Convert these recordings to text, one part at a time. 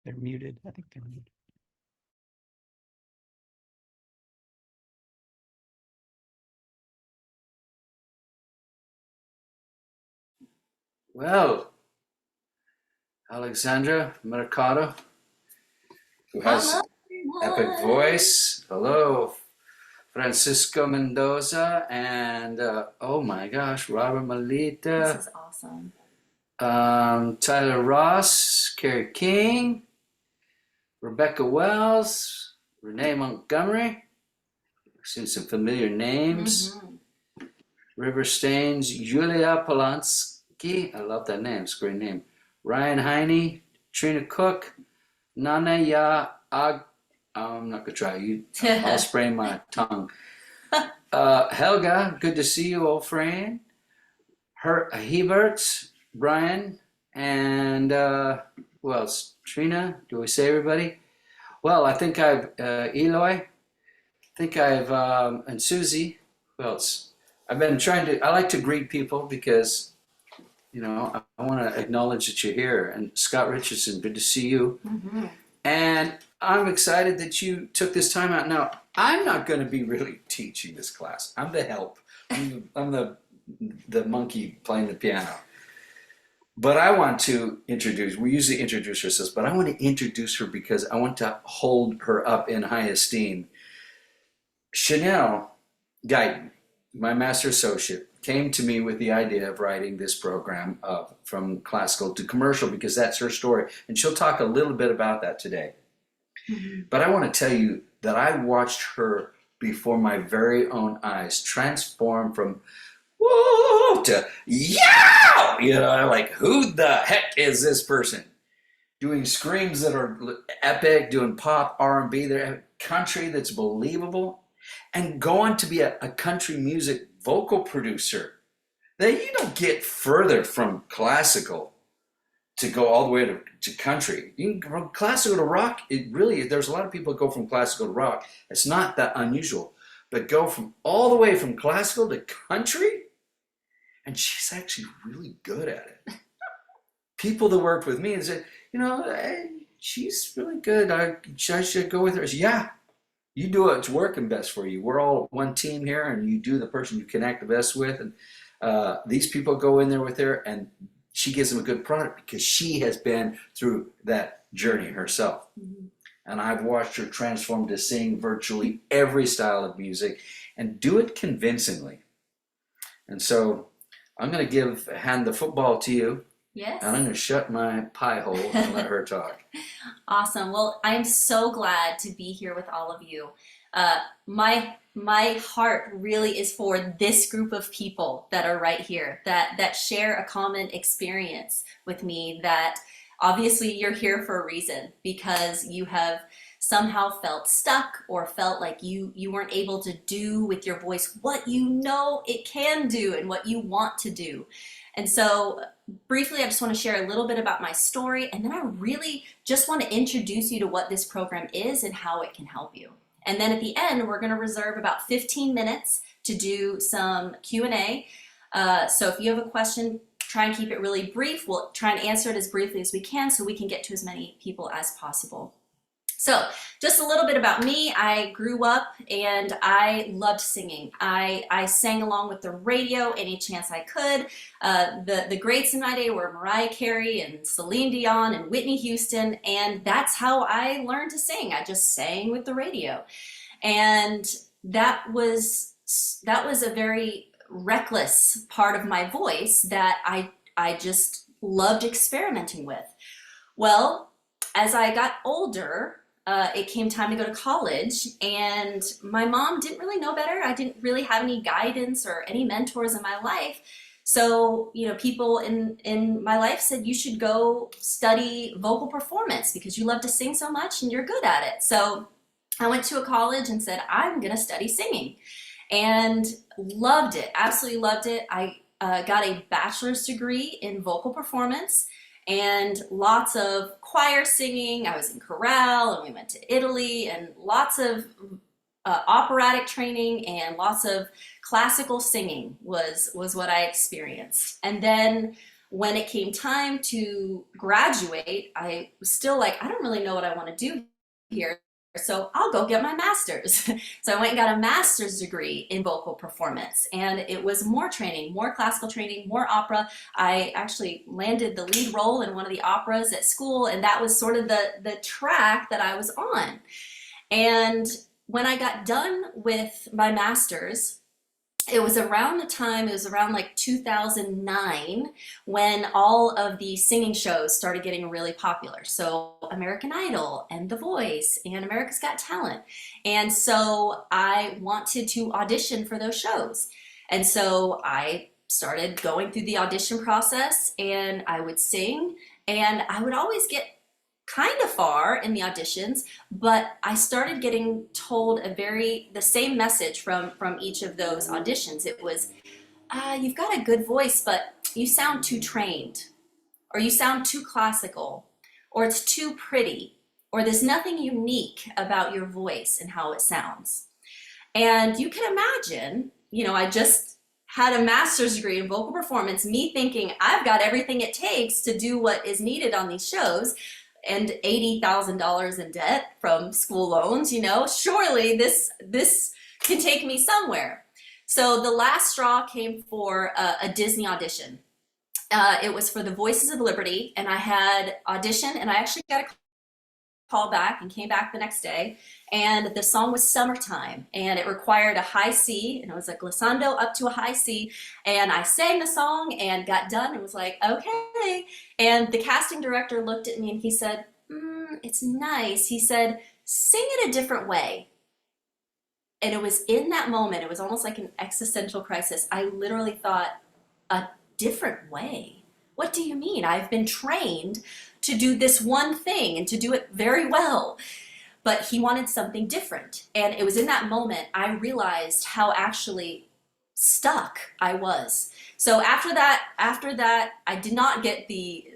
They're muted. I think they're muted. Well, Alexandra Mercado, who Hello, has epic everyone. voice. Hello, Francisco Mendoza, and oh my gosh, Robert This Malita, is awesome. Tyler Ross, Carrie King, Rebecca Wells, Renee Montgomery. Seen some familiar names. hmm River Stains, Julia Polanski. I love that name. It's a great name. Ryan Heine, Trina Cook, Nana Ya Ag. I'm not gonna try. I'll sprain my tongue. Helga, good to see you, old friend. Hebert, Brian, and who else? Trina. Do we say everybody? Well, I think I've Eloy. I think I've and Susie. Who else? I've been trying to. I like to greet people because I want to acknowledge that you're here. And Scott Richardson, good to see you. hmm And I'm excited that you took this time out. Now, I'm not going to be really teaching this class. I'm the help. I'm the monkey playing the piano. But I want to introduce. We usually introduce ourselves, but I want to introduce her because I want to hold her up in high esteem. Chanelle Guyton, my master associate, came to me with the idea of writing this program from classical to commercial because that's her story. And she'll talk a little bit about that today. hmm But I want to tell you that I watched her before my very own eyes transform from whoa to yeah! Like, who the heck is this person? Doing screams that are epic, doing pop, R&B, they're country that's believable, and going to be a country music vocal producer. Then you don't get further from classical to go all the way to country. You can go from classical to rock. It really, there's a lot of people that go from classical to rock. It's not that unusual. But go from all the way from classical to country, and she's actually really good at it. People that worked with me and said, hey, she's really good. I should go with her. I said, yeah, you do what's working best for you. We're all one team here, and you do the person you connect the best with. And these people go in there with her, and she gives them a good product because she has been through that journey herself. hmm And I've watched her transform to sing virtually every style of music and do it convincingly. And so I'm going to hand the football to you, and I'm Yes. going to shut my pie hole and let her talk. Awesome. Well, I am so glad to be here with all of you. Uh, my heart really is for this group of people that are right here, that share a common experience with me. That obviously you're here for a reason because you have somehow felt stuck or felt like you weren't able to do with your voice what you know it can do and what you want to do. And so briefly, I just want to share a little bit about my story, and then I really just want to introduce you to what this program is and how it can help you. And then at the end, we're going to reserve about 15 minutes to do some Q&A. So if you have a question, try and keep it really brief. We'll try and answer it as briefly as we can so we can get to as many people as possible. So just a little bit about me. I grew up and I loved singing. I sang along with the radio any chance I could. The greats in my day were Mariah Carey and Celine Dion and Whitney Houston, and that's how I learned to sing. I just sang with the radio. And that was a very reckless part of my voice that I just loved experimenting with. Well, as I got older, it came time to go to college, and my mom didn't really know better. I didn't really have any guidance or any mentors in my life. So, people in my life said you should go study vocal performance because you love to sing so much and you're good at it. So I went to a college and said, I'm going to study singing, and loved it, absolutely loved it. I got a bachelor's degree in vocal performance and lots of choir singing. I was in chorale and we went to Italy, and lots of operatic training and lots of classical singing was what I experienced. And then when it came time to graduate, I was still like, I don't really know what I want to do here. So I'll go get my master's. So I went and got a master's degree in vocal performance, and it was more training, more classical training, more opera. I actually landed the lead role in one of the operas at school, and that was sort of the track that I was on. And when I got done with my master's, it was around the time, it was around like 2009 when all of the singing shows started getting really popular. So American Idol and The Voice and America's Got Talent. And so I wanted to audition for those shows. And so I started going through the audition process, and I would sing, and I would always get kind of far in the auditions, but I started getting told the same message from each of those auditions. It was, you've got a good voice, but you sound too trained, or you sound too classical, or it's too pretty, or there's nothing unique about your voice and how it sounds. And you can imagine, I just had a master's degree in vocal performance, me thinking I've got everything it takes to do what is needed on these shows, and $80,000 in debt from school loans, surely this can take me somewhere. So the last straw came for a Disney audition. It was for The Voices of Liberty, and I had auditioned, and I actually got a call back and came back the next day, and the song was Summertime, and it required a high C, and it was a glissando up to a high C, and I sang the song and got done and was like, okay. And the casting director looked at me and he said, it's nice. He said, sing it a different way. And it was in that moment, it was almost like an existential crisis. I literally thought, a different way? What do you mean? I've been trained to do this one thing and to do it very well. But he wanted something different. And it was in that moment I realized how actually stuck I was. So after that, I did not get the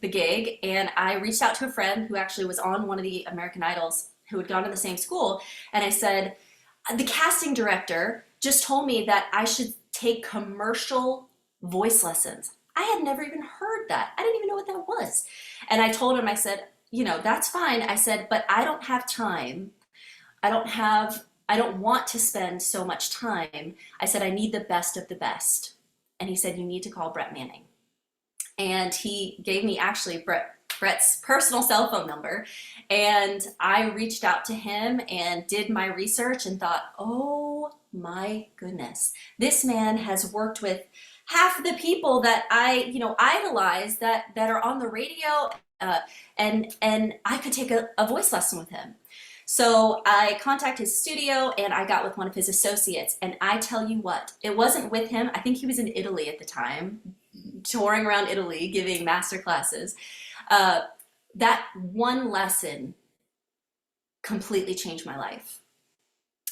gig, and I reached out to a friend who actually was on one of the American Idols, who had gone to the same school, and I said, the casting director just told me that I should take commercial voice lessons. I had never even heard that. I didn't even know what that was. And I told him, I said, that's fine. I said, but I don't have time. I don't want to spend so much time. I said, I need the best of the best. And he said, you need to call Brett Manning. And he gave me actually Brett's personal cell phone number. And I reached out to him and did my research and thought, oh my goodness, this man has worked with half the people that I, idolize that are on the radio, and I could take a voice lesson with him. So I contacted his studio, and I got with one of his associates, and I tell you what, it wasn't with him. I think he was in Italy at the time, touring around Italy, giving master classes. That one lesson completely changed my life.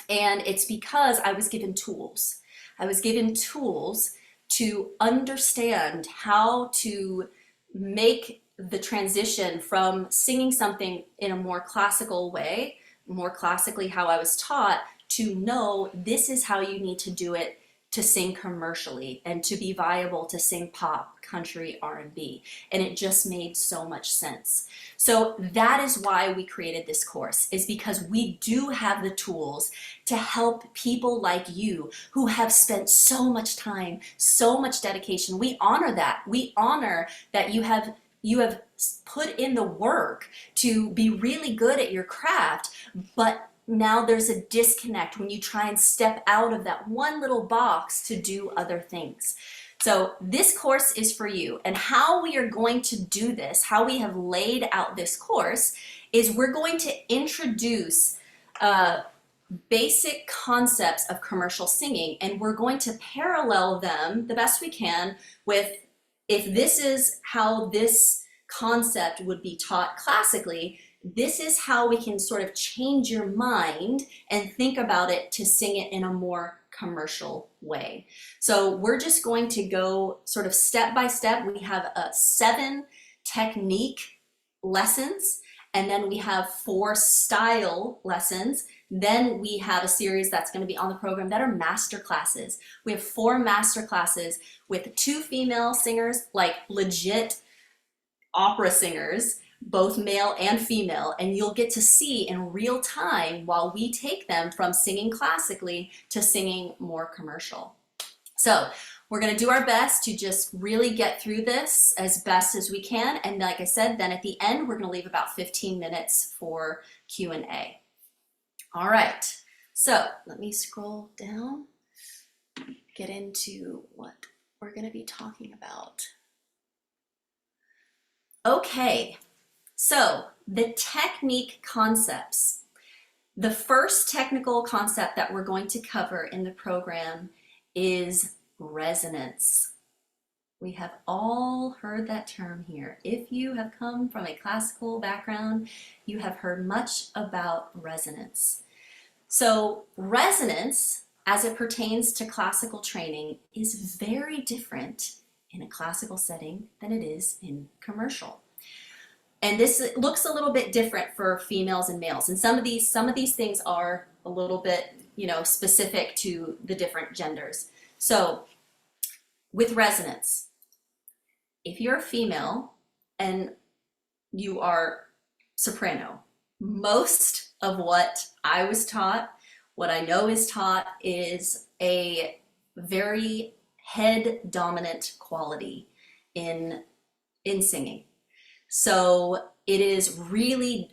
And it's because I was given tools. I was given tools to understand how to make the transition from singing something in a more classical way, more classically how I was taught, to know this is how you need to do it to sing commercially and to be viable to sing pop, country, R&B. And it just made so much sense. So that is why we created this course, is because we do have the tools to help people like you who have spent so much time, so much dedication. We honor that. We honor that you have put in the work to be really good at your craft, but now there's a disconnect when you try and step out of that one little box to do other things. So this course is for you, and how we are going to do this, how we have laid out this course, is we're going to introduce basic concepts of commercial singing, and we're going to parallel them the best we can with, if this is how this concept would be taught classically, this is how we can sort of change your mind and think about it to sing it in a more commercial way. So we're just going to go sort of step by step. We have 7 technique lessons, and then we have 4 style lessons. Then we have a series that's going to be on the program that are master classes. We have 4 master classes with 2 female singers, like legit opera singers, both male and female, and you'll get to see in real time while we take them from singing classically to singing more commercial. So we're going to do our best to just really get through this as best as we can. And like I said, then at the end, we're going to leave about 15 minutes for Q&A. All right, so let me scroll down, get into what we're going to be talking about. Okay, so the technique concepts. The first technical concept that we're going to cover in the program is resonance. We have all heard that term here. If you have come from a classical background, you have heard much about resonance. So resonance, as it pertains to classical training, is very different in a classical setting than it is in commercial. And this looks a little bit different for females and males. And some of these things are a little bit, specific to the different genders. So with resonance, if you're a female and you are soprano, most of what I was taught, what I know is taught, is a very head dominant quality in singing. So it is really,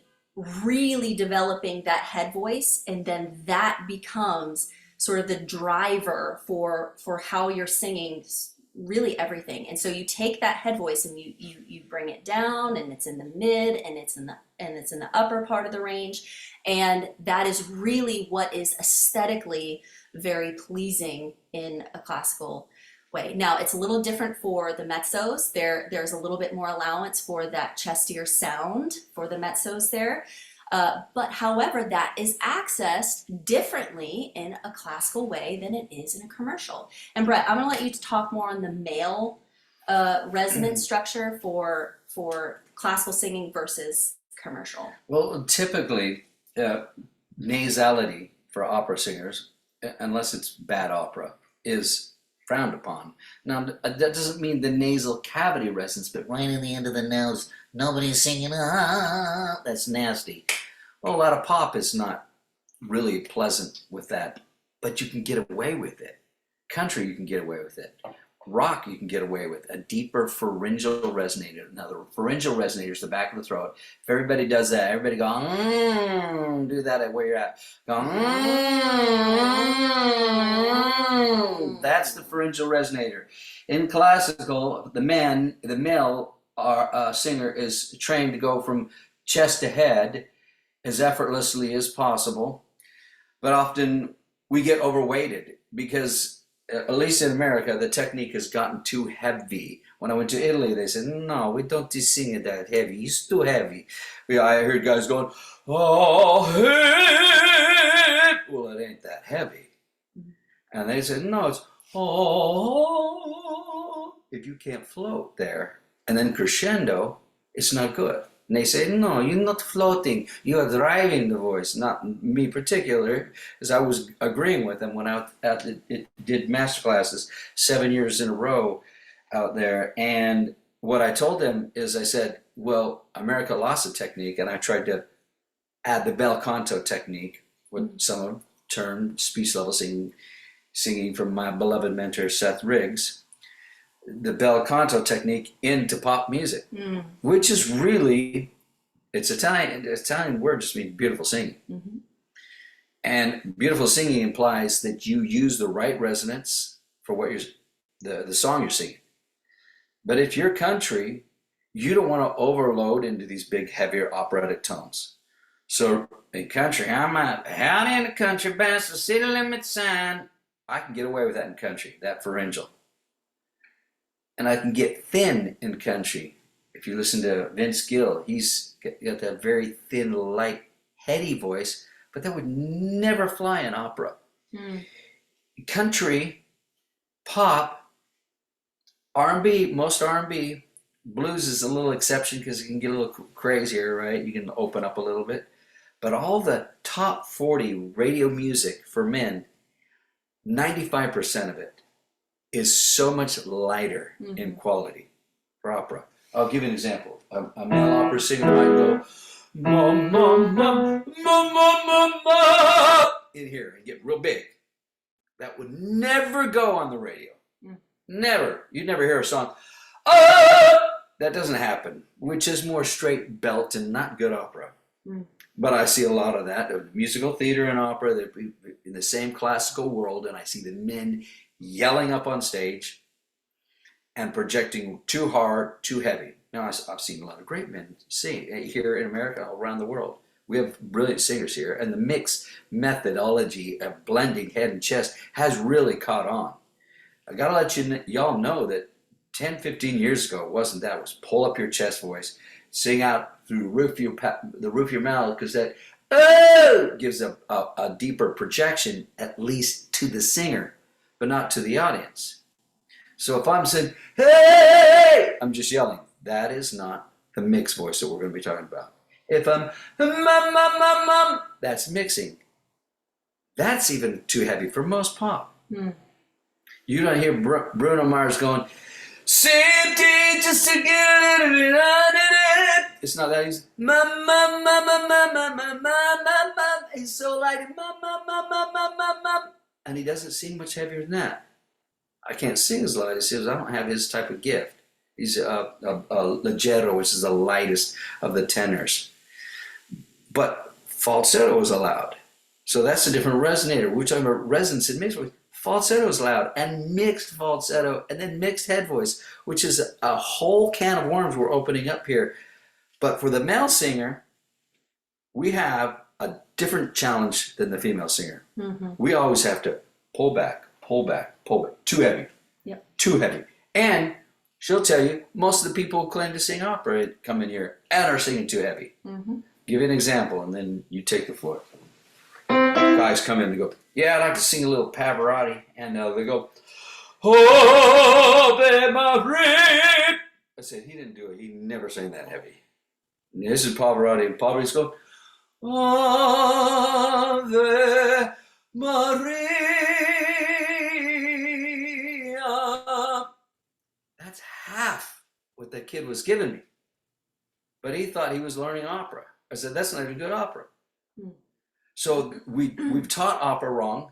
really developing that head voice, and then that becomes sort of the driver for how you're singing really everything. And so you take that head voice and you bring it down, and it's in the mid, and it's in the upper part of the range, and that is really what is aesthetically very pleasing in a classical way. Now it's a little different for the mezzos. There's a little bit more allowance for that chestier sound for the mezzos there. But however, that is accessed differently in a classical way than it is in a commercial. And Brett, I'm going to let you talk more on the male resonance structure for classical singing versus commercial. Well, typically, nasality for opera singers, unless it's bad opera, is frowned upon. Now, that doesn't mean the nasal cavity resonance, but right in the end of the nose, nobody's singing, ah, that's nasty. Well, a lot of pop is not really pleasant with that, but you can get away with it. Country, you can get away with it. Rock, you can get away with a deeper pharyngeal resonator. Now, the pharyngeal resonator is the back of the throat. If everybody does that, everybody go, do that at where you're at. Go, that's the pharyngeal resonator. In classical, the male singer is trained to go from chest to head as effortlessly as possible, but often we get overweighted because, at least in America, the technique has gotten too heavy. When I went to Italy, they said, no, we don't sing it that heavy. It's too heavy. I heard guys going, oh, hey. Well, it ain't that heavy. And they said, no, it's, oh. If you can't float there, and then crescendo, it's not good. And they say, no, you're not floating. You are driving the voice. Not me particular, as I was agreeing with them when I did master classes 7 years in a row out there. And what I told them is I said, well, America lost the technique, and I tried to add the bel canto technique, what some of termed speech level singing from my beloved mentor, Seth Riggs, the bel canto technique into pop music, which is really, it's Italian. Italian word just means beautiful singing. Mm-hmm. And beautiful singing implies that you use the right resonance for what the song you're singing. But if you're country, you don't want to overload into these big, heavier operatic tones. So in country, I'm out in the country, past the city limit sign. I can get away with that in country, that pharyngeal. And I can get thin in country. If you listen to Vince Gill, he's got that very thin, light, heady voice, but that would never fly in opera. Country, pop, R&B, most R&B, blues is a little exception because it can get a little crazier, right? You can open up a little bit. But all the top 40 radio music for men, 95% of it is so much lighter in quality for opera. I'll give you an example. A male opera singer might go, ma, ma, ma, ma, ma, ma, ma, in here and get real big. That would never go on the radio. Never. You'd never hear a song, oh! That doesn't happen, which is more straight belt and not good opera. But I see a lot of that, of musical theater and opera, that in the same classical world, and I see the men yelling up on stage and projecting too hard, too heavy. Now, I've seen a lot of great men sing here in America, all around the world. We have brilliant singers here, and the mix methodology of blending head and chest has really caught on. I gotta let y'all know that 10, 15 years ago, it wasn't that. It was pull up your chest voice, sing out through the roof of your mouth, because that oh gives a deeper projection, at least to the singer, but not to the audience. So if I'm saying, hey, I'm just yelling. That is not the mixed voice that we're going to be talking about. If I'm, mum, that's mixing. That's even too heavy for most pop. You don't hear Bruno Mars going, city just to get a little bit out of it. It's not that easy. Mum, mum, mum, mum, mum, mum, mum, mum, mum. He's so light. Mum, mum, mum, mum, mum, mum, mum. And he doesn't sing much heavier than that. I can't sing as light as his. I don't have his type of gift. He's a leggero, which is the lightest of the tenors. But falsetto is allowed. So that's a different resonator. We're talking about resonance and mixed voice. Falsetto is loud, and mixed falsetto, and then mixed head voice, which is a whole can of worms we're opening up here. But for the male singer, we have a different challenge than the female singer. We always have to pull back, pull back, pull back. Too heavy. Yep. Too heavy. And she'll tell you, most of the people who claim to sing opera come in here and are singing too heavy. Give you an example, and then you take the floor. Guys come in and go, yeah, I'd like to sing a little Pavarotti. And they go, oh, be my friend. I said, he didn't do it. He never sang that heavy. And this is Pavarotti. And Pavarotti's going, Ave Maria. That's half what the kid was giving me. But he thought he was learning opera. I said, that's not even good opera. So we've taught opera wrong,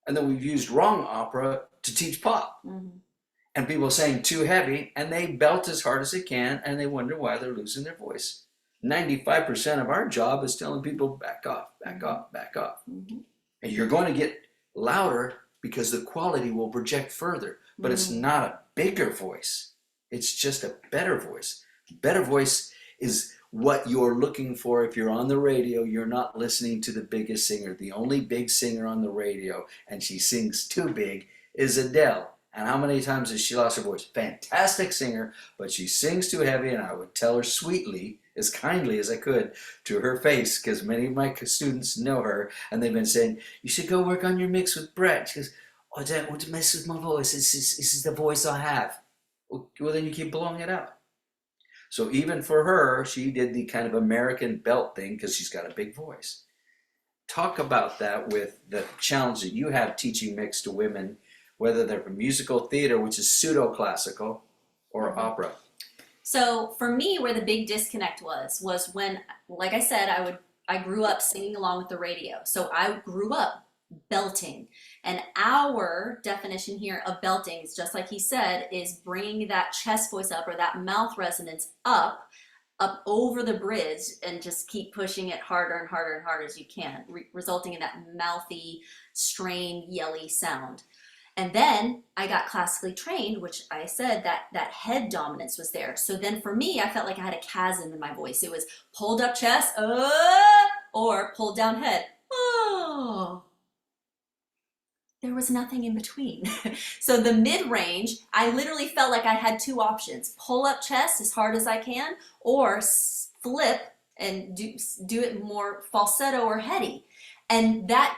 and then we've used wrong opera to teach pop. And people are saying too heavy, and they belt as hard as they can, and they wonder why they're losing their voice. 95% of our job is telling people, back off, back off, back off. And you're going to get louder because the quality will project further. But it's not a bigger voice. It's just a better voice. Better voice is what you're looking for. If you're on the radio, you're not listening to the biggest singer. The only big singer on the radio, and she sings too big, is Adele. And how many times has she lost her voice? Fantastic singer, but she sings too heavy, and I would tell her sweetly, as kindly as I could, to her face, because many of my students know her, and they've been saying, you should go work on your mix with Brett. She goes, oh, I don't want to mess with my voice. This is the voice I have. Well, then you keep blowing it out. So even for her, she did the kind of American belt thing because she's got a big voice. Talk about that with the challenge that you have teaching mix to women, whether they're from musical theater, which is pseudo-classical, or opera. So for me, where the big disconnect was when, like I said, I grew up singing along with the radio. So I grew up belting. And our definition here of belting is, just like he said, is bringing that chest voice up, or that mouth resonance up over the bridge, and just keep pushing it harder and harder and harder as you can, resulting in that mouthy, strained, yelly sound. And then I got classically trained, which I said that head dominance was there. So then for me, I felt like I had a chasm in my voice. It was pulled up chest, or pulled down head, oh. There was nothing in between. So the mid-range, I literally felt like I had two options: pull up chest as hard as I can, or flip and do it more falsetto or heady. And that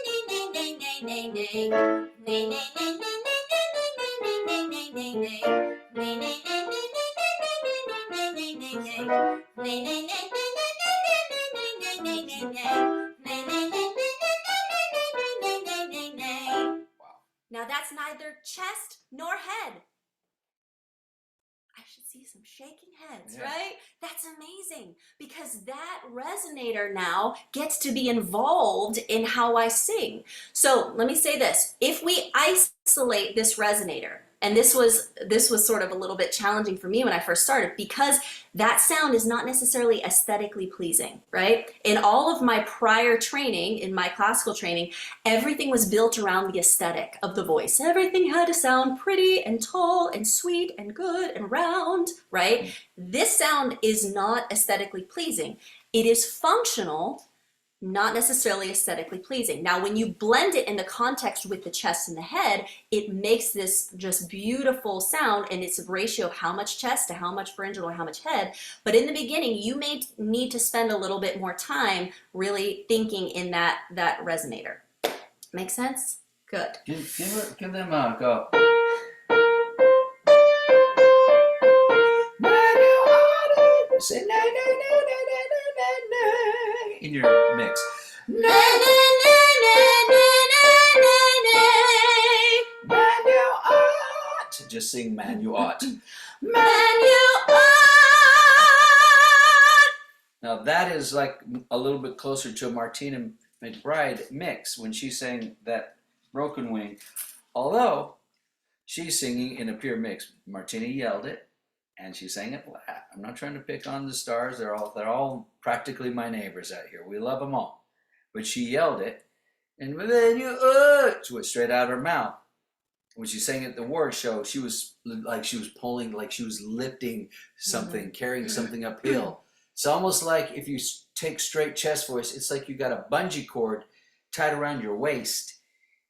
Now that's neither chest nor head. I should see some shaking heads, right? That's amazing because that resonator now gets to be involved in how I sing. So let me say this. If we isolate this resonator, and this was sort of a little bit challenging for me when I first started because that sound is not necessarily aesthetically pleasing, right? In all of my prior training, in my classical training, everything was built around the aesthetic of the voice. Everything had to sound pretty and tall and sweet and good and round, right? This sound is not aesthetically pleasing. It is functional, not necessarily aesthetically pleasing. Now, when you blend it in the context with the chest and the head, it makes this just beautiful sound, and it's a ratio of how much chest to how much pharyngeal or how much head. But in the beginning, you may need to spend a little bit more time really thinking in that resonator. Make sense? Good. Give them a go. Say na na na na na na na in your mix. Na na na na na na na. Man, you ought. Just sing, man, you ought. Man, you ought. Now that is like a little bit closer to a Martina McBride mix when she sang that Broken Wing. Although she's singing in a pure mix. Martina yelled it, and she sang it flat. I'm not trying to pick on the stars. They're all practically my neighbors out here. We love them all. But she yelled it, and then you it went straight out of her mouth. When she sang at the award show, she was pulling, like she was lifting something, carrying something uphill. It's almost like if you take straight chest voice, it's like you got a bungee cord tied around your waist,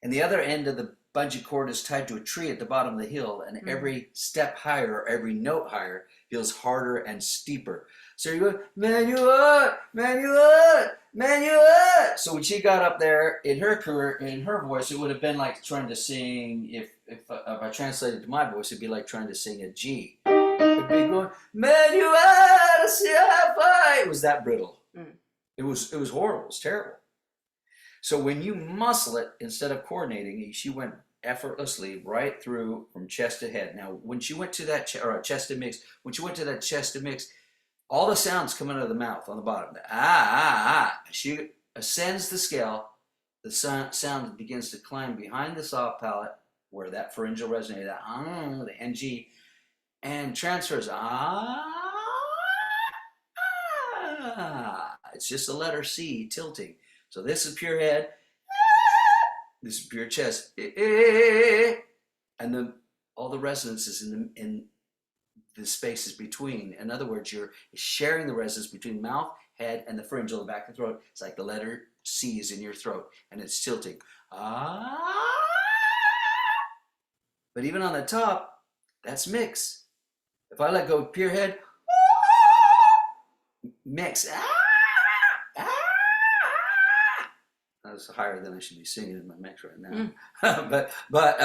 and the other end of the bungee cord is tied to a tree at the bottom of the hill, and every step higher, or every note higher, feels harder and steeper. So you go, man, you what, man, you what, man, you what. So when she got up there, in her voice, it would have been like trying to sing. If I translated to my voice, it'd be like trying to sing a G. It'd be going, man, you what, see how far. It was that brittle. It was horrible. It was terrible. So when you muscle it instead of coordinating, she went effortlessly right through from chest to head. Now, when she went to that chest to mix, all the sounds come out of the mouth on the bottom. She ascends the scale. The sound begins to climb behind the soft palate, where that pharyngeal resonator, the NG, and transfers. It's just the letter C tilting. So this is pure head, this is pure chest, and then all the resonance is in the spaces between. In other words, you're sharing the resonance between mouth, head, and the pharyngeal, the back of the throat. It's like the letter C is in your throat, and it's tilting. But even on the top, that's mix. If I let go of pure head, mix. That's higher than I should be singing in my mix right now. But what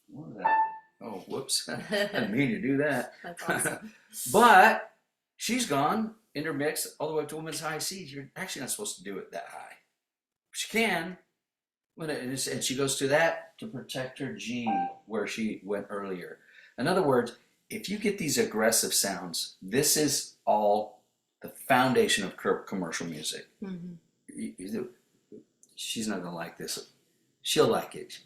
was that? Oh, whoops. I didn't mean to do that. That's awesome. But she's gone in her mix all the way up to woman's high C's. You're actually not supposed to do it that high. She can. And she goes to that to protect her G where she went earlier. In other words, if you get these aggressive sounds, this is all the foundation of commercial music. She's not going to like this. She'll like it.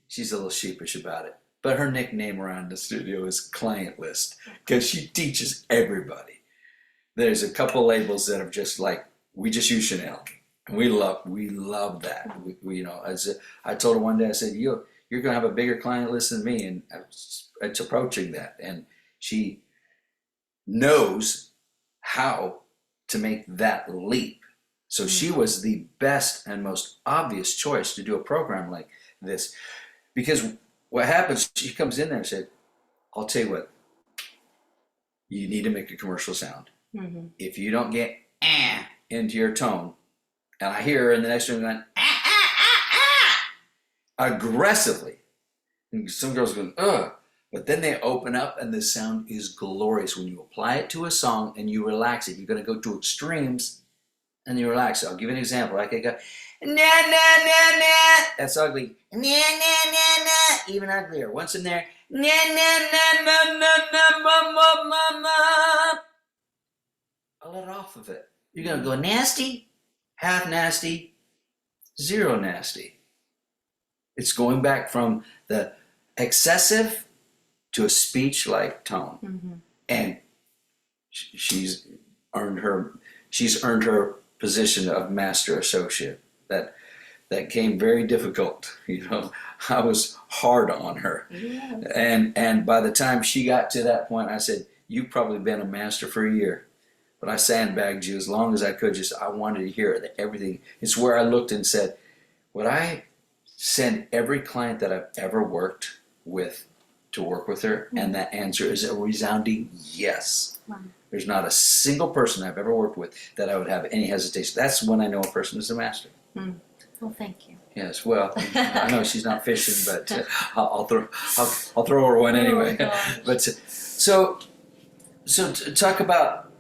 She's a little sheepish about it. But her nickname around the studio is Client List, because she teaches everybody. There's a couple labels that are just like, we just use Chanelle. And we love that. We as I told her one day, I said, you're going to have a bigger client list than me. And it's approaching that. And she knows how to make that leap. So she was the best and most obvious choice to do a program like this. Because what happens, she comes in there and said, I'll tell you what, you need to make a commercial sound. If you don't get into your tone, and I hear her in the next room going, aggressively. And some girls go, ugh. But then they open up and the sound is glorious. When you apply it to a song and you relax it, you're going to go to extremes. And you relax. I'll give you an example. I could go, na na na na. That's ugly. Na na na na. Even uglier. Once in there, na na na na na na ma ma ma ma. I'll let off of it. You're gonna go nasty, half nasty, zero nasty. It's going back from the excessive to a speech-like tone, and she's earned her position of master associate. That came very difficult. I was hard on her. Yes. And by the time she got to that point, I said, you've probably been a master for a year. But I sandbagged you as long as I could. I wanted to hear everything. It's where I looked and said, would I send every client that I've ever worked with to work with her? And that answer is a resounding yes. Wow. There's not a single person I've ever worked with that I would have any hesitation. That's when I know a person is a master. Well, thank you. Yes, well, I know she's not fishing, but I'll throw her one anyway. But so talk about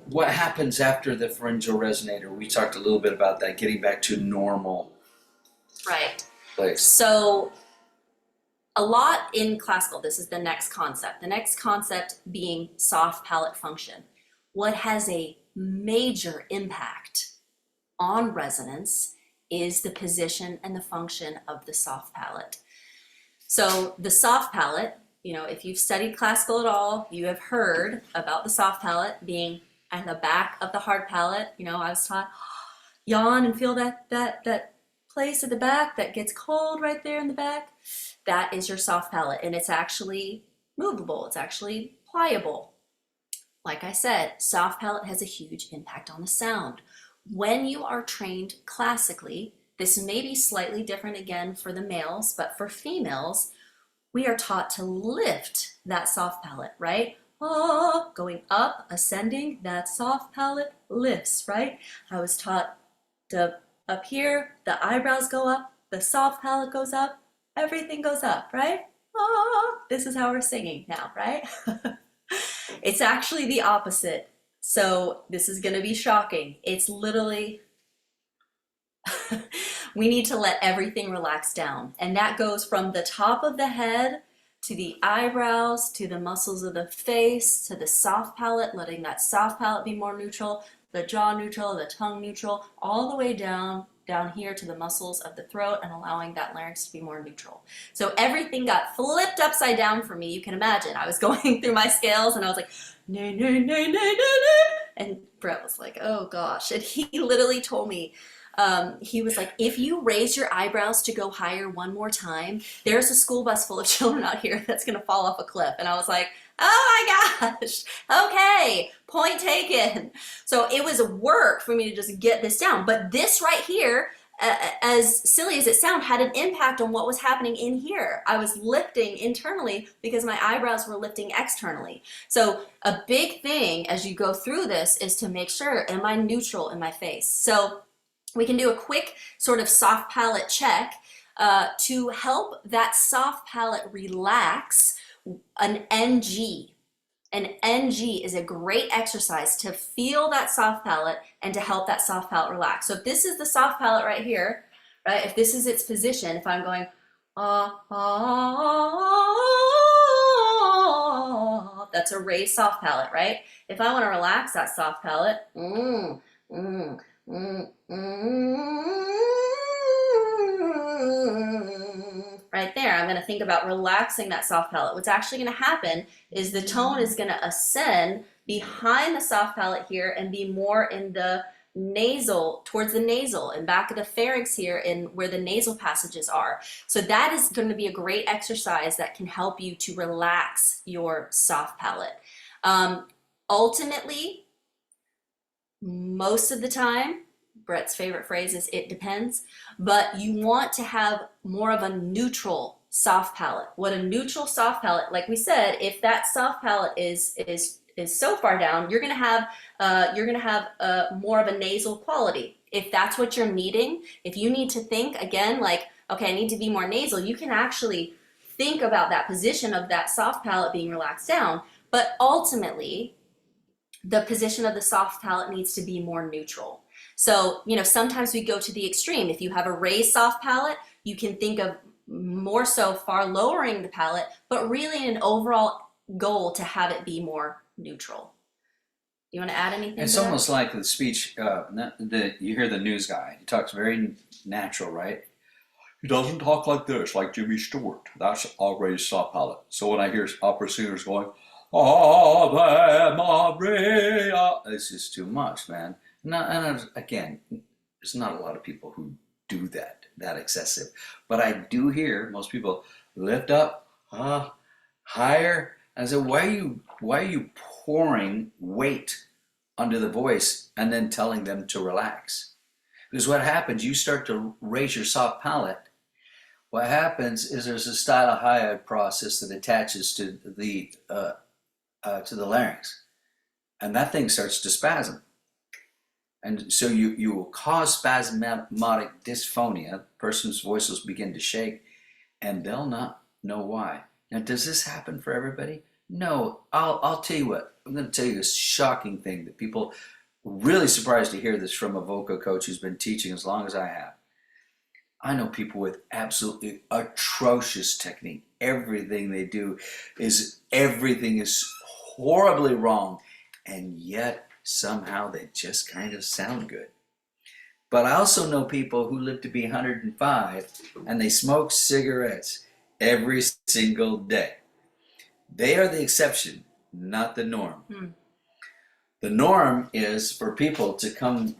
what happens after the pharyngeal resonator. We talked a little bit about that, getting back to normal. Right. Place. So a lot in classical, this is the next concept. The next concept being soft palate function. What has a major impact on resonance is the position and the function of the soft palate. So the soft palate, if you've studied classical at all, you have heard about the soft palate being at the back of the hard palate. I was taught yawn and feel that place at the back that gets cold right there in the back. That is your soft palate, and it's actually movable. It's actually pliable. Like I said, soft palate has a huge impact on the sound. When you are trained classically, this may be slightly different again for the males, but for females, we are taught to lift that soft palate, right? Oh, going up, ascending, that soft palate lifts, right? I was taught to up here, the eyebrows go up, the soft palate goes up, everything goes up, right? Oh, this is how we're singing now, right? It's actually the opposite. So this is going to be shocking. It's literally, we need to let everything relax down. And that goes from the top of the head to the eyebrows, to the muscles of the face, to the soft palate, letting that soft palate be more neutral, the jaw neutral, the tongue neutral, all the way down here to the muscles of the throat, and allowing that larynx to be more neutral. So everything got flipped upside down for me. You can imagine. I was going through my scales and I was like, nay, nay, nay, nay, nay, nay. And Brett was like, oh gosh. And he literally told me, he was like, if you raise your eyebrows to go higher one more time, there's a school bus full of children out here that's going to fall off a cliff. And I was like, oh my gosh, okay, point taken. So it was work for me to just get this down. But this right here, as silly as it sounds, had an impact on what was happening in here. I was lifting internally because my eyebrows were lifting externally. So a big thing as you go through this is to make sure, am I neutral in my face? So we can do a quick sort of soft palate check to help that soft palate relax. An NG. An NG is a great exercise to feel that soft palate and to help that soft palate relax. So if this is the soft palate right here, right? If this is its position, if I'm going, that's a raised soft palate, right? If I want to relax that soft palate, right there, I'm going to think about relaxing that soft palate. What's actually going to happen is the tone is going to ascend behind the soft palate here and be more in the nasal, towards the nasal and back of the pharynx here in where the nasal passages are. So that is going to be a great exercise that can help you to relax your soft palate. Ultimately, most of the time, Brett's favorite phrase is "it depends," but you want to have more of a neutral soft palate. What a neutral soft palate, like we said, if that soft palate is so far down, you're gonna have more of a nasal quality. If that's what you're needing, if you need to think again, like, okay, I need to be more nasal, you can actually think about that position of that soft palate being relaxed down. But ultimately, the position of the soft palate needs to be more neutral. So, sometimes we go to the extreme. If you have a raised soft palate, you can think of more so far lowering the palate, but really an overall goal to have it be more neutral. You want to add anything? It's almost like the speech, you hear the news guy. He talks very natural, right? He doesn't talk like this, like Jimmy Stewart. That's already soft palate. So when I hear opera singers going, Ave Maria, it's just too much, man. And again, there's not a lot of people who do that excessive. But I do hear most people lift up, higher. And I said, why are you pouring weight under the voice and then telling them to relax? Because what happens, you start to raise your soft palate. What happens is there's a stylohyoid process that attaches to the larynx, and that thing starts to spasm. And so you will cause spasmodic dysphonia. The person's voice will begin to shake, and they'll not know why. Now, does this happen for everybody? No. I'll tell you what. I'm going to tell you a shocking thing that people are really surprised to hear this from a vocal coach who's been teaching as long as I have. I know people with absolutely atrocious technique. Everything they do is horribly wrong, and yet somehow they just kind of sound good. But I also know people who live to be 105 and they smoke cigarettes every single day. They are the exception, not the norm. Hmm. The norm is for people to come.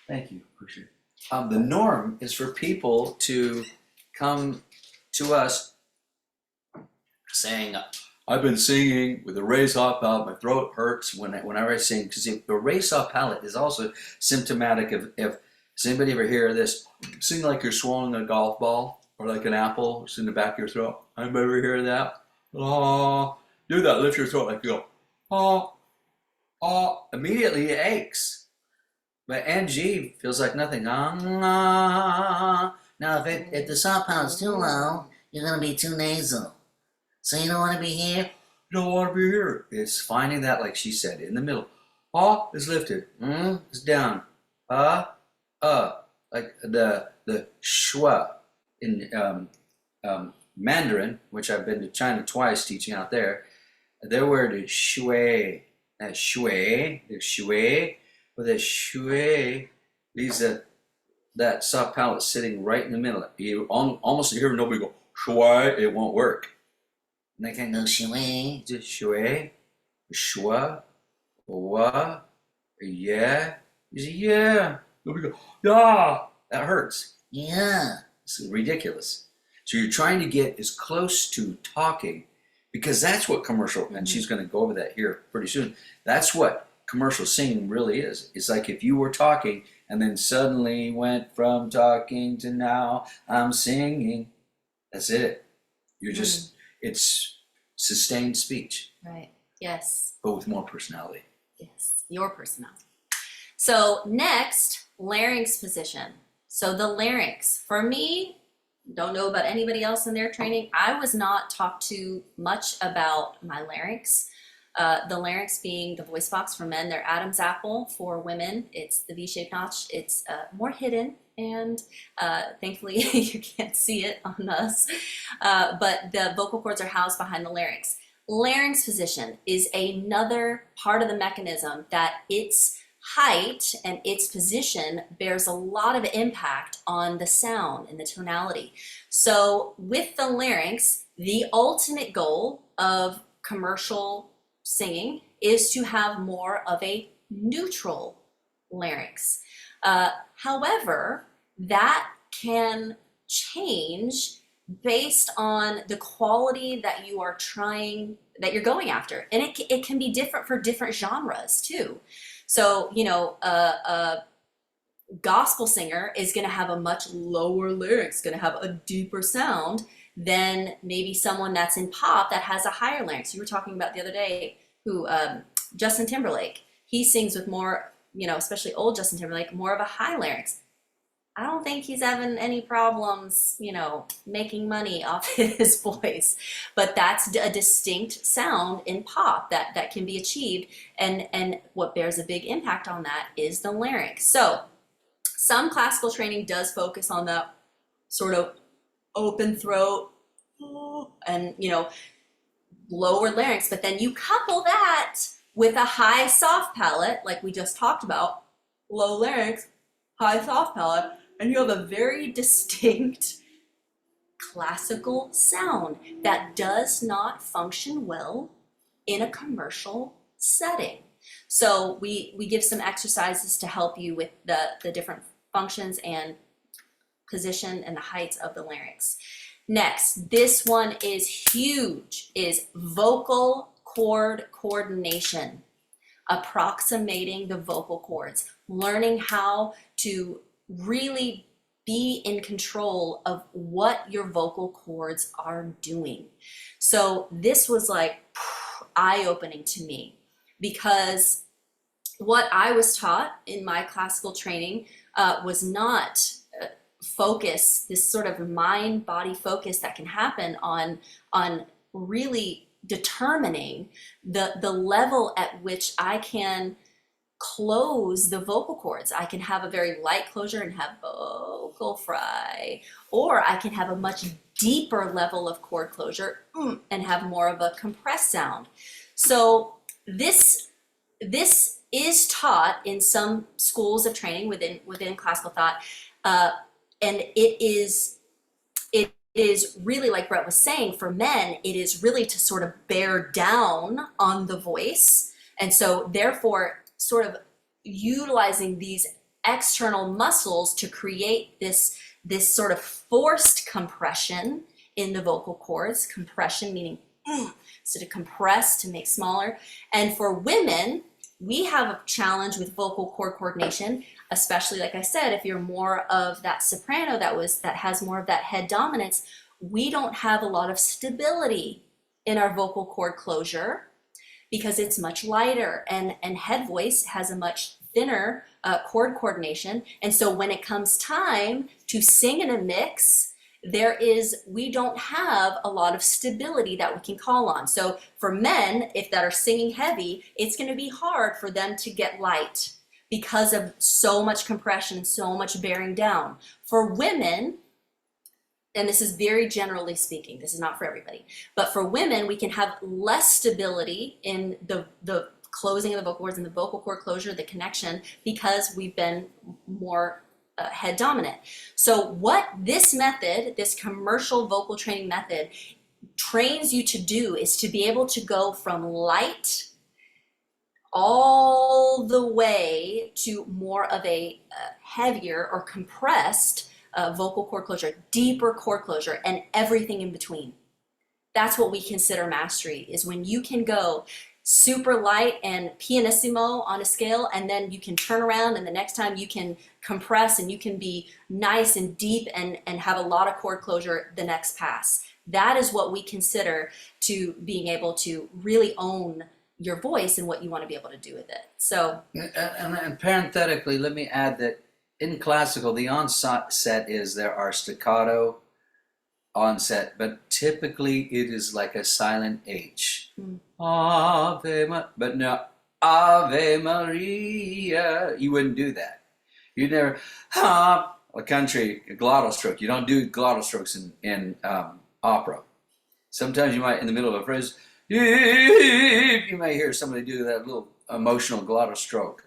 Thank you, appreciate it. The norm is for people to come to us saying, I've been singing with a raised off palate, my throat hurts whenever I sing, because the raised off palate is also symptomatic of, if, does anybody ever hear this? Sing like you're swallowing a golf ball, or like an apple, it's in the back of your throat. Anybody ever hear that? Oh, do that, lift your throat like you go, oh, oh, immediately it aches. But NG feels like nothing. Now, if the soft palate's too low, you're going to be too nasal. So you don't want to be here? You don't want to be here. It's finding that, like she said, in the middle. Ah is lifted. Is down. Like the schwa in Mandarin, which I've been to China twice teaching out there. Their word is shui. That shui, the shui, but the shui leaves that soft palate sitting right in the middle. You almost hear nobody go shui. It won't work. And they can't go shui, just shui, shua, wa, yeah. You say, yeah. Nobody go, yeah. That hurts. Yeah. It's ridiculous. So you're trying to get as close to talking, because that's what commercial, and she's going to go over that here pretty soon. That's what commercial singing really is. It's like if you were talking and then suddenly went from talking to now I'm singing. That's it. You're just, it's sustained speech. Right. Yes. But with more personality. Yes. Your personality. So next, larynx position. So the larynx, for me, don't know about anybody else in their training, I was not talked to much about my larynx. The larynx being the voice box for men, their Adam's apple. For women, it's the V-shaped notch. It's more hidden, and thankfully you can't see it on us. But the vocal cords are housed behind the larynx. Larynx position is another part of the mechanism that its height and its position bears a lot of impact on the sound and the tonality. So with the larynx, the ultimate goal of commercial singing is to have more of a neutral larynx. However, that can change based on the quality that you are trying, that you're going after. And it can be different for different genres too. So, you know, a gospel singer is going to have a much lower larynx, going to have a deeper sound than maybe someone that's in pop that has a higher larynx. You were talking about the other day who, Justin Timberlake, he sings with more, you know, especially old Justin Timberlake, more of a high larynx. I don't think he's having any problems, you know, making money off his voice, but that's a distinct sound in pop that can be achieved, and what bears a big impact on that is the larynx. So some classical training does focus on the sort of open throat and, you know, lower larynx, but then you couple that with a high soft palate, like we just talked about, low larynx, high soft palate, and you have a very distinct classical sound that does not function well in a commercial setting. So we give some exercises to help you with the different functions and position and the heights of the larynx. Next, this one is huge, is vocal cord coordination. Approximating the vocal cords, learning how to really be in control of what your vocal cords are doing. So this was like eye-opening to me, because what I was taught in my classical training was not focus, this sort of mind-body focus that can happen on really determining the level at which I can close the vocal cords. I can have a very light closure and have vocal fry, or I can have a much deeper level of cord closure and have more of a compressed sound. So this is taught in some schools of training within classical thought, and it is really, like Brett was saying, for men, it is really to sort of bear down on the voice. And so therefore, sort of utilizing these external muscles to create this sort of forced compression in the vocal cords, compression meaning so to compress, to make smaller. And for women, we have a challenge with vocal cord coordination, especially, like I said, if you're more of that soprano that has more of that head dominance, we don't have a lot of stability in our vocal cord closure because it's much lighter, and head voice has a much thinner chord coordination. And so when it comes time to sing in a mix, we don't have a lot of stability that we can call on. So for men, if that are singing heavy, it's going to be hard for them to get light because of so much compression, so much bearing down. For women, and this is very generally speaking, this is not for everybody, but for women, we can have less stability in the closing of the vocal cords and the vocal cord closure, the connection, because we've been more head dominant. So what this method, this commercial vocal training method, trains you to do is to be able to go from light all the way to more of a heavier or compressed vocal cord closure, deeper cord closure, and everything in between. That's what we consider mastery, is when you can go super light and pianissimo on a scale, and then you can turn around and the next time you can compress and you can be nice and deep and have a lot of cord closure the next pass. That is what we consider to being able to really own your voice and what you want to be able to do with it. So, and parenthetically, let me add that in classical, the onset is there are staccato onset, but typically it is like a silent H. But no, Ave Maria. You wouldn't do that. You'd never, a country, a glottal stroke. You don't do glottal strokes in opera. Sometimes you might, in the middle of a phrase, you may hear somebody do that little emotional glottal stroke.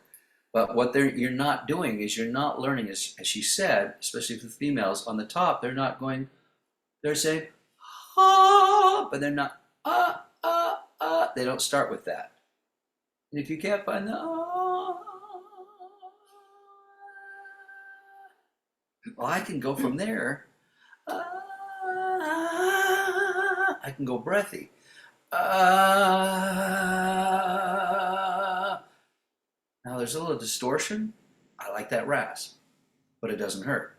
But what you're not doing is you're not learning, as she said, especially for females, on the top, they're not going, they're saying, but they're not, they don't start with that. And if you can't find the, well, I can go from there. I can go breathy. Now there's a little distortion. I like that rasp, but it doesn't hurt.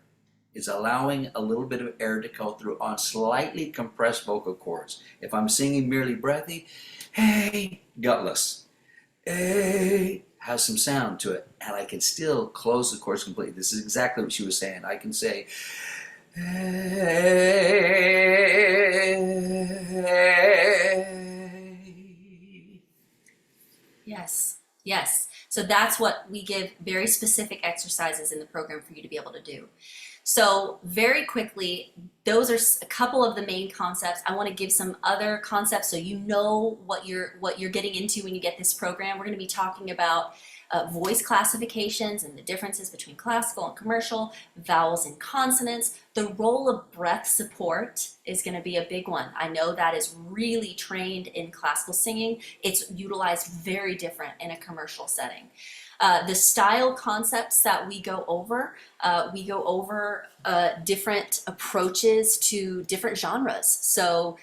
It's allowing a little bit of air to go through on slightly compressed vocal cords. If I'm singing merely breathy, hey, gutless, hey, has some sound to it, and I can still close the chords completely. This is exactly what she was saying. I can say, hey. yes, yes. So that's what we give very specific exercises in the program for you to be able to do. So very quickly, those are a couple of the main concepts. I want to give some other concepts so you know what you're getting into when you get this program. We're going to be talking about voice classifications and the differences between classical and commercial, vowels and consonants. The role of breath support is going to be a big one. I know that is really trained in classical singing. It's utilized very different in a commercial setting. The style concepts that we go over different approaches to different genres. So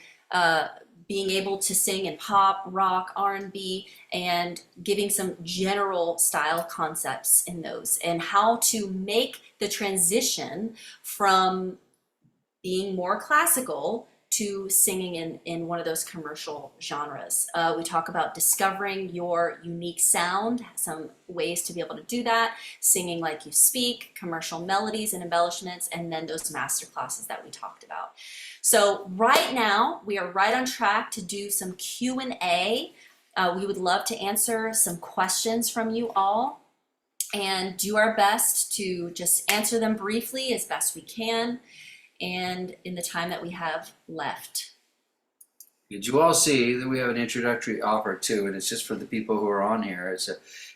being able to sing in pop, rock, R&B, and giving some general style concepts in those, and how to make the transition from being more classical to singing in one of those commercial genres. We talk about discovering your unique sound, some ways to be able to do that, singing like you speak, commercial melodies and embellishments, and then those master classes that we talked about. So right now, we are right on track to do some Q&A. We would love to answer some questions from you all and do our best to just answer them briefly as best we can and in the time that we have left. Did you all see that we have an introductory offer too, and it's just for the people who are on here. It's a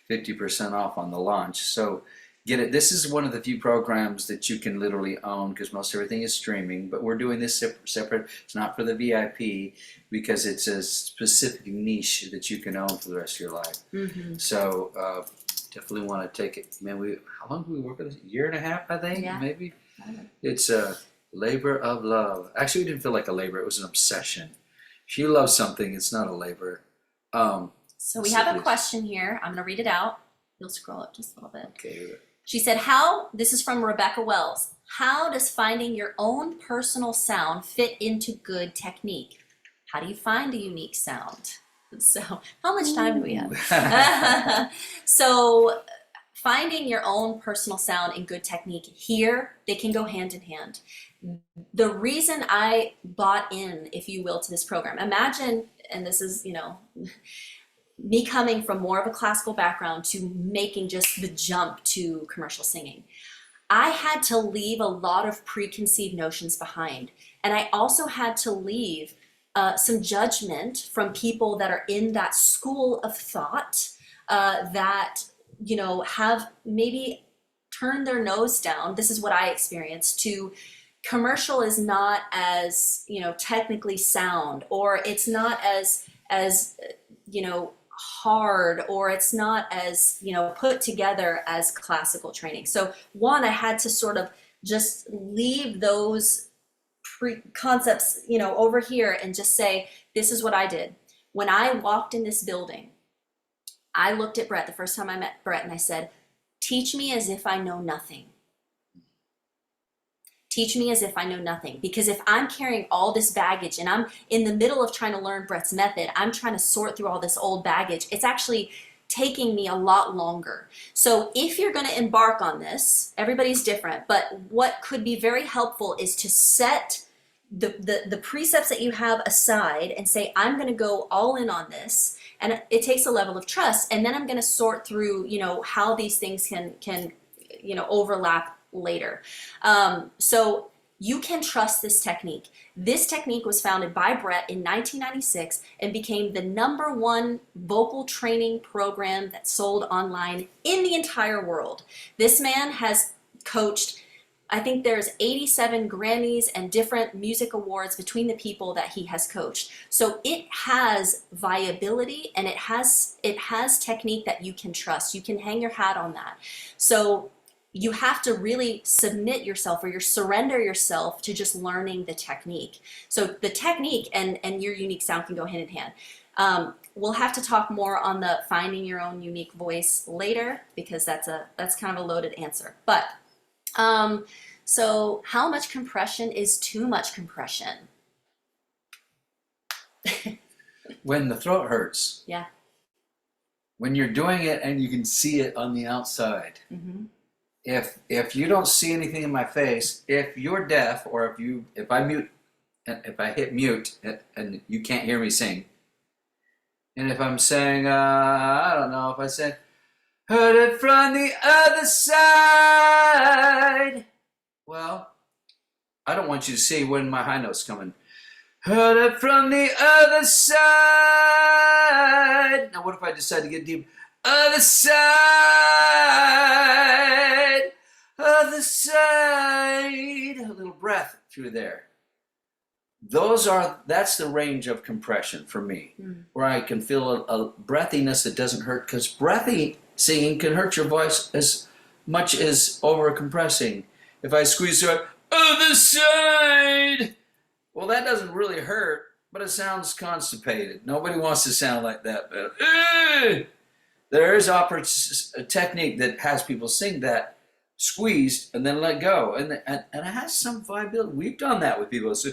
50% off on the launch. So get it. This is one of the few programs that you can literally own because most everything is streaming. But we're doing this separate. It's not for the VIP because it's a specific niche that you can own for the rest of your life. Mm-hmm. So definitely want to take it. Man, how long did we work on this? A year and a half, I think, Yeah. maybe. It's a labor of love. Actually, it didn't feel like a labor. It was an obsession. If you love something, it's not a labor. So we have a question here. I'm going to read it out. You'll scroll up just a little bit. Okay. She said, this is from Rebecca Wells, how does finding your own personal sound fit into good technique? How do you find a unique sound? So how much time do we have? So finding your own personal sound and good technique here, they can go hand in hand. The reason I bought in, if you will, to this program, imagine, and this is, me coming from more of a classical background to making just the jump to commercial singing. I had to leave a lot of preconceived notions behind. And I also had to leave some judgment from people that are in that school of thought that, have maybe turned their nose down. This is what I experienced to commercial is not as, technically sound, or it's not as hard, or it's not as put together as classical training. So one, I had to sort of just leave those concepts over here and just say, this is what I did. When I walked in this building, I looked at Brett the first time I met Brett and I said, teach me as if I know nothing. Teach me as if I know nothing. Because if I'm carrying all this baggage and I'm in the middle of trying to learn Brett's method, I'm trying to sort through all this old baggage, it's actually taking me a lot longer. So if you're going to embark on this, everybody's different, but what could be very helpful is to set the precepts that you have aside and say, I'm going to go all in on this. And it takes a level of trust. And then I'm going to sort through, how these things can overlap later. So you can trust this technique. This technique was founded by Brett in 1996 and became the #1 vocal training program that sold online in the entire world. This man has coached, I think there's 87 Grammys and different music awards between the people that he has coached. So it has viability and it has technique that you can trust. You can hang your hat on that. So you have to really submit yourself or surrender yourself to just learning the technique. So the technique and your unique sound can go hand in hand. We'll have to talk more on the finding your own unique voice later because that's kind of a loaded answer. But so how much compression is too much compression? When the throat hurts. Yeah. When you're doing it and you can see it on the outside. Mm-hmm. If you don't see anything in my face, if you're deaf, or if I hit mute and you can't hear me sing, and if I'm saying I don't know, if I said heard it from the other side, well, I don't want you to see when my high note's coming. Heard it from the other side. Now what if I decide to get deep? Other side, other side. A little breath through there. That's the range of compression for me, where I can feel a breathiness that doesn't hurt, because breathy singing can hurt your voice as much as over compressing. If I squeeze through it, other side, well, that doesn't really hurt, but it sounds constipated. Nobody wants to sound like that, but there is a technique that has people sing that squeezed and then let go, and it has some viability. We've done that with people. So,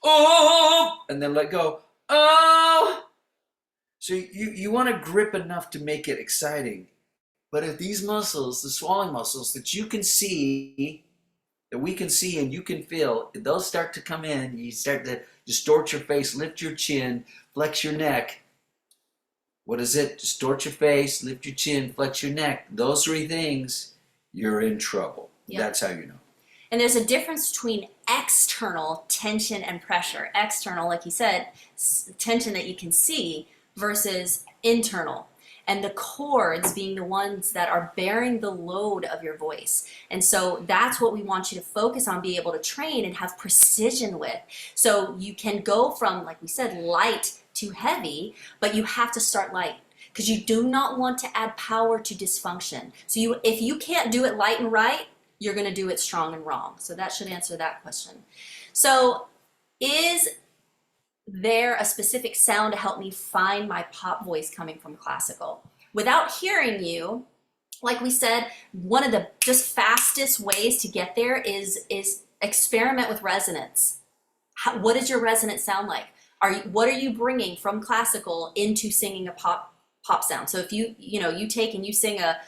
oh, and then let go. Oh, so you want to grip enough to make it exciting, but if these muscles, the swallowing muscles that you can see, that we can see and you can feel, they'll start to come in. You start to distort your face, lift your chin, flex your neck. What is it? Distort your face, lift your chin, flex your neck. Those 3 things, you're in trouble. Yep. That's how you know. And there's a difference between external tension and pressure. External, like you said, tension that you can see, versus internal. and the chords being the ones that are bearing the load of your voice. And so that's what we want you to focus on, be able to train and have precision with. So you can go from, like we said, light to heavy, but you have to start light, because you do not want to add power to dysfunction. So if you can't do it light and right, you're going to do it strong and wrong. So that should answer that question. So is there a specific sound to help me find my pop voice coming from classical? Without hearing you, like we said, one of the just fastest ways to get there is experiment with resonance. What does your resonance sound like? What are you bringing from classical into singing a pop sound? So if you take and you sing a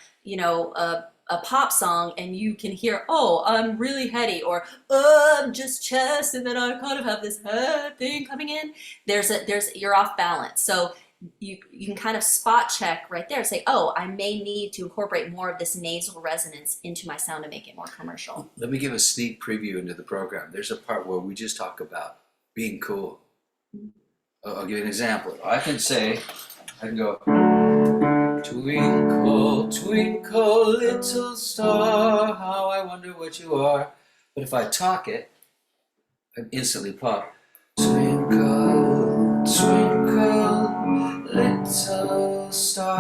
pop song and you can hear, oh, I'm really heady, or oh, I'm just chest, and then I kind of have this thing coming in. You're off balance. So you can kind of spot check right there and say, oh, I may need to incorporate more of this nasal resonance into my sound to make it more commercial. Let me give a sneak preview into the program. There's a part where we just talk about being cool. I'll give you an example. I can go, twinkle, twinkle, little star, how I wonder what you are. But if I talk it, I instantly pop. Twinkle, twinkle, little star,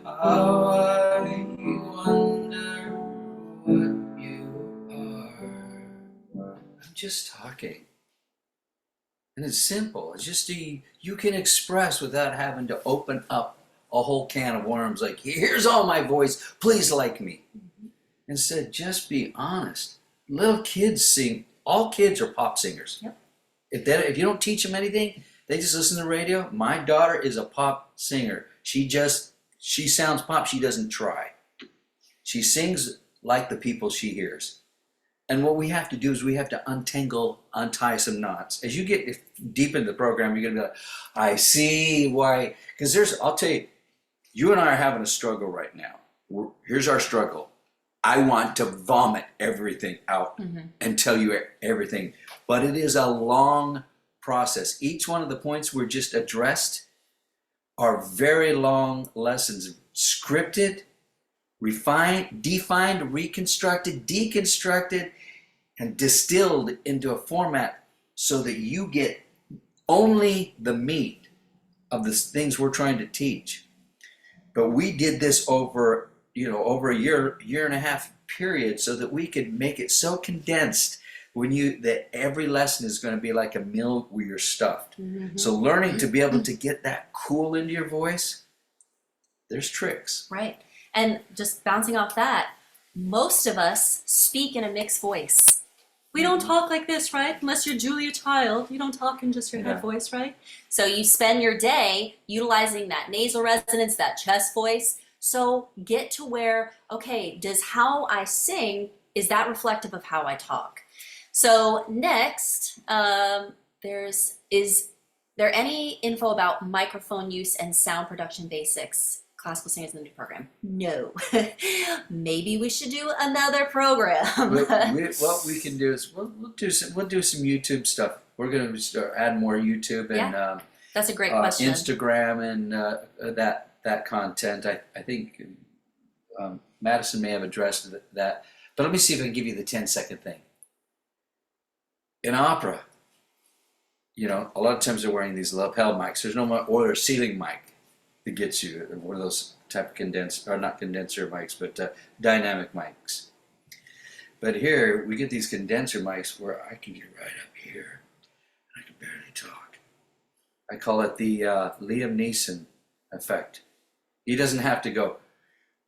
how I wonder what you are. I'm just talking. And it's simple. It's just you can express without having to open up a whole can of worms. Like, here's all my voice. Please like me. Instead, just be honest. Little kids sing. All kids are pop singers. Yep. If you don't teach them anything, they just listen to the radio. My daughter is a pop singer. She sounds pop. She doesn't try. She sings like the people she hears. And what we have to do is we have to untie some knots. As you get deep into the program, you're going to be like, I see why. Because I'll tell you, you and I are having a struggle right now. Here's our struggle. I want to vomit everything out and tell you everything. But it is a long process. Each one of the points we're just addressed are very long lessons, scripted, refined, defined, reconstructed, deconstructed, and distilled into a format so that you get only the meat of the things we're trying to teach. But we did this over a year and a half period so that we could make it so condensed that every lesson is going to be like a meal where you're stuffed. So learning to be able to get that cool into your voice, there's tricks. Right. And just bouncing off that, most of us speak in a mixed voice. We don't talk like this, right? Unless you're Julia Child. You don't talk in just your head voice, right? So you spend your day utilizing that nasal resonance, that chest voice. So get to where, okay, does how I sing, is that reflective of how I talk? So next, is there any info about microphone use and sound production basics? Classical singers in the new program? No. Maybe we should do another program. What we can do is we'll do some YouTube stuff. We're going to start add more YouTube and that's a great question. Instagram and that content. I think Madison may have addressed that, but let me see if I can give you the 10-second thing. In opera, a lot of times they're wearing these lapel mics. There's no more, or a ceiling mic that gets you, one of those type of condenser, or not condenser mics, but dynamic mics. But here, we get these condenser mics where I can get right up here, and I can barely talk. I call it the Liam Neeson effect. He doesn't have to go,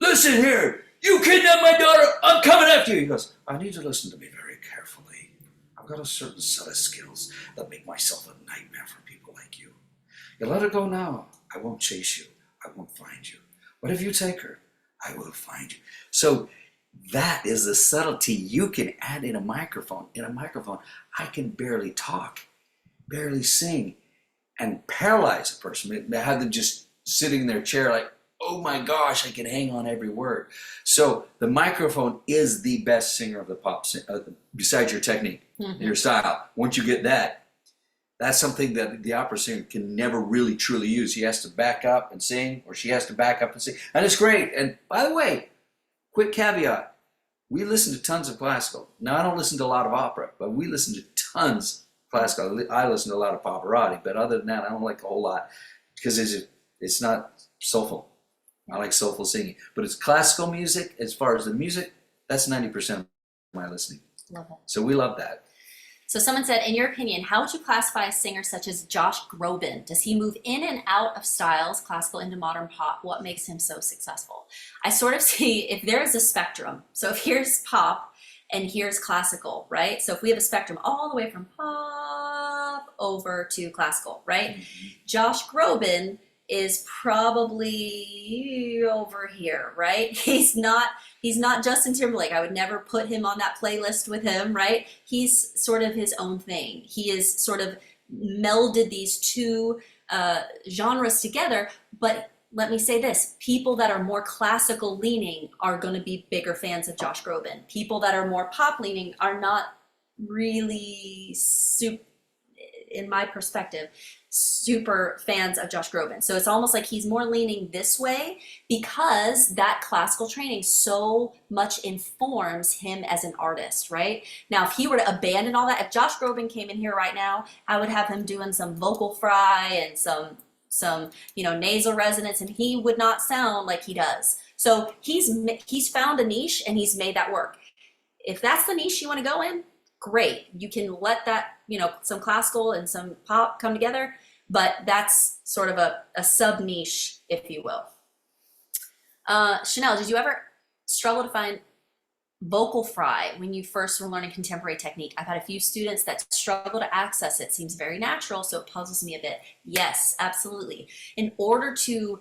listen here, you kidnapped my daughter, I'm coming after you. He goes, I need to listen to me very carefully. I've got a certain set of skills that make myself a nightmare for people like you. You let her go now. I won't chase you. I won't find you. But if you take her, I will find you. So that is the subtlety you can add in a microphone. In a microphone, I can barely talk, barely sing, and paralyze a person. Have them just sitting in their chair like, oh my gosh, I can hang on every word. So the microphone is the best singer of the pop, besides your technique, your style. Once you get that, That's something that the opera singer can never really truly use. He has to back up and sing, or she has to back up and sing. And it's great. And by the way, quick caveat, we listen to tons of classical. Now, I don't listen to a lot of opera, but we listen to tons of classical. I listen to a lot of Pavarotti, but other than that, I don't like a whole lot because it's not soulful. I like soulful singing. But it's classical music. As far as the music, that's 90% of my listening. Love it. So we love that. So someone said, in your opinion, how would you classify a singer such as Josh Groban? Does he move in and out of styles, classical into modern pop? What makes him so successful? I sort of see if there is a spectrum. So if here's pop and here's classical, right? So if we have a spectrum all the way from pop over to classical, right? Mm-hmm. Josh Groban is probably over here, right? He's not Justin Timberlake. I would never put him on that playlist with him, right? He's sort of his own thing. He is sort of melded these two genres together. But let me say this, people that are more classical leaning are going to be bigger fans of Josh Groban. People that are more pop leaning are not really in my perspective, super fans of Josh Groban. So it's almost like he's more leaning this way because that classical training so much informs him as an artist, right? Now, if he were to abandon all that, if Josh Groban came in here right now, I would have him doing some vocal fry and some nasal resonance, and he would not sound like he does. So he's found a niche and he's made that work. If that's the niche you want to go in, great. You can let that, some classical and some pop come together, but that's sort of a sub niche, if you will. Chanelle, did you ever struggle to find vocal fry when you first were learning contemporary technique? I've had a few students that struggle to access it. Seems very natural, so it puzzles me a bit. Yes, absolutely. In order to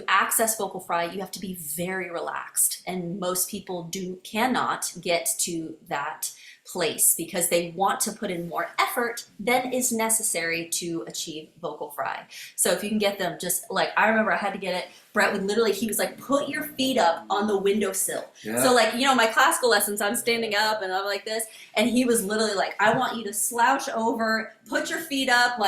access vocal fry, you have to be very relaxed, and most people cannot get to that place because they want to put in more effort than is necessary to achieve vocal fry. So if you can get them, just like, I remember I had to get it, Brett would literally, he was like, put your feet up on the windowsill. Yeah. So like, my classical lessons, I'm standing up and I'm like this, and he was literally like, I want you to slouch over, put your feet up,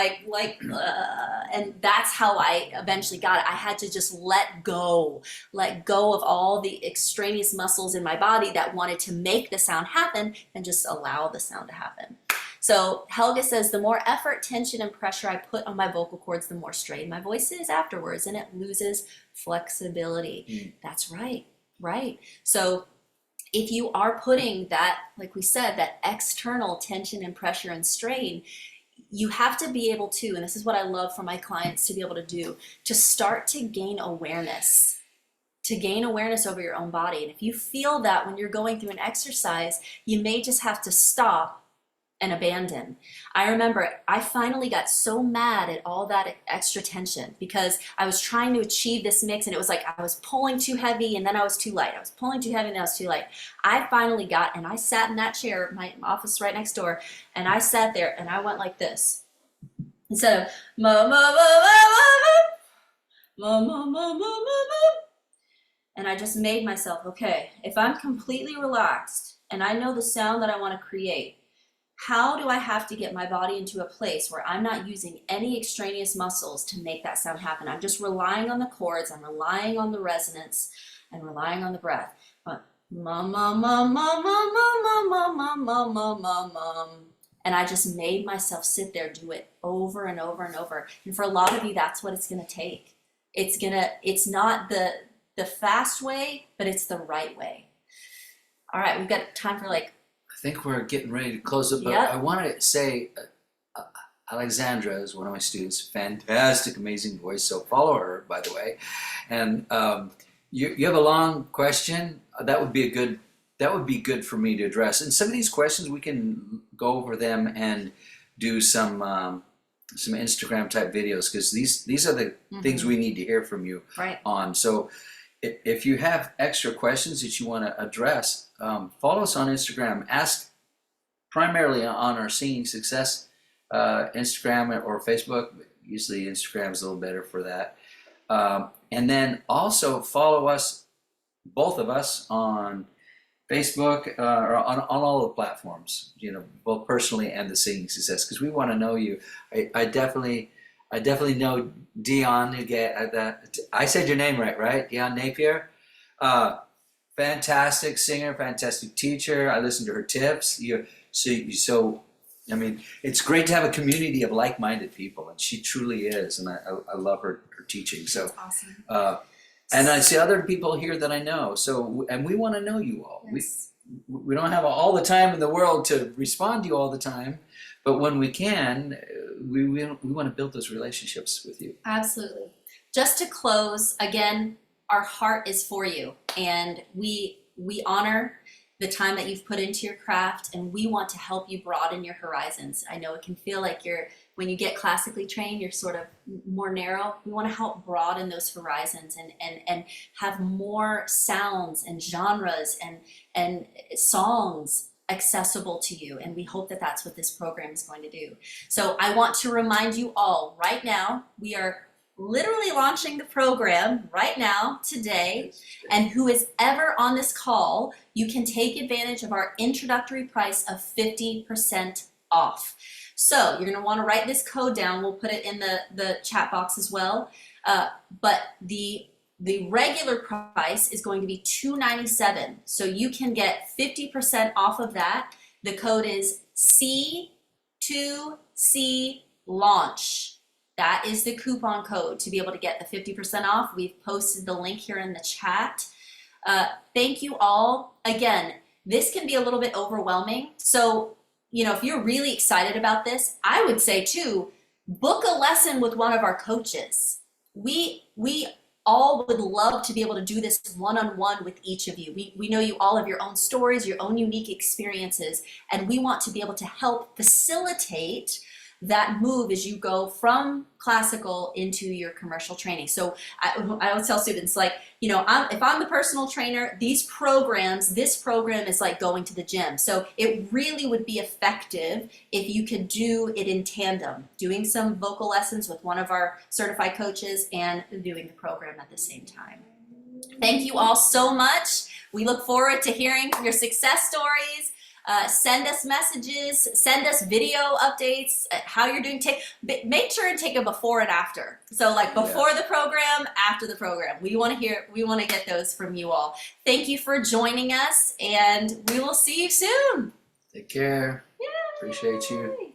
and that's how I eventually got it. I had to just let go of all the extraneous muscles in my body that wanted to make the sound happen and just allow the sound to happen. So Helga says, the more effort, tension, and pressure I put on my vocal cords, the more strained my voice is afterwards, and it loses flexibility. That's right. So if you are putting that, like we said, that external tension and pressure and strain, you have to be able to, and this is what I love for my clients to be able to do, to start to gain awareness. Over your own body. And if you feel that when you're going through an exercise, you may just have to stop and abandon. I remember I finally got so mad at all that extra tension because I was trying to achieve this mix, and it was like I was pulling too heavy and then I was too light. I was pulling too heavy and then I was too light. I finally got, and I sat in that chair, my office right next door, and I sat there and I went like this. Instead of ma ma ma ma ma ma ma ma, and I just made myself, okay, if I'm completely relaxed and I know the sound that I want to create, how do I have to get my body into a place where I'm not using any extraneous muscles to make that sound happen? I'm just relying on the chords, I'm relying on the resonance, and relying on the breath. Ma ma ma ma ma ma ma ma ma ma ma ma. And I just made myself sit there, do it over and over and over. And for a lot of you, that's what it's gonna take. It's not the fast way, but it's the right way. All right, we've got time for I think we're getting ready to close up, but yep. I want to say Alexandra is one of my students, fantastic, amazing voice, so follow her, by the way. And you have a long question, that would be good for me to address. And some of these questions, we can go over them and do some Instagram type videos, because these are the things we need to hear from you on. So if you have extra questions that you want to address, follow us on Instagram. Ask primarily on our Singing Success Instagram or Facebook. Usually Instagram is a little better for that. And then also follow us, both of us, on Facebook, or on all the platforms, you know, both personally and the singing success, because we want to know you. I definitely know Dion. I said your name right? Dion Napier. Uh, Fantastic singer, fantastic teacher. I listen to her tips. So I mean, it's great to have a community of like-minded people, and she truly is, and I love her teaching. So, That's awesome. and I see other people here that I know. So, and we want to know you all. Yes. We don't have all the time in the world to respond to you all the time, but when we can, we want to build those relationships with you. Absolutely. Just to close, again, our heart is for you, and we honor the time that you've put into your craft, and we want to help you broaden your horizons. I know it can feel like when you get classically trained, you're sort of more narrow. We want to help broaden those horizons and have more sounds and genres and songs accessible to you, and we hope that that's what this program is going to do. So I want to remind you all right now, we are literally launching the program right now, today, and who is ever on this call, you can take advantage of our introductory price of 50% off. So you're going to want to write this code down. We'll put it in the chat box as well. But the regular price is going to be $297. So you can get 50% off of that. The code is C2C launch. That is the coupon code to be able to get the 50% off. We've posted the link here in the chat. Thank you all. Again, this can be a little bit overwhelming. So, you know, if you're really excited about this, I would say too, book a lesson with one of our coaches. We all would love to be able to do this one-on-one with each of you. We know you all have your own stories, your own unique experiences, and we want to be able to help facilitate that move as you go from classical into your commercial training. So I always tell students, like, you know, if I'm the personal trainer, this program is like going to the gym. So it really would be effective if you could do it in tandem, doing some vocal lessons with one of our certified coaches and doing the program at the same time. Thank you all so much. We look forward to hearing your success stories. Send us messages, send us video updates, how you're doing. Make sure and take a before and after. So like before the program, after the program. We want to get those from you all. Thank you for joining us, and we will see you soon. Take care. Yay. Appreciate you.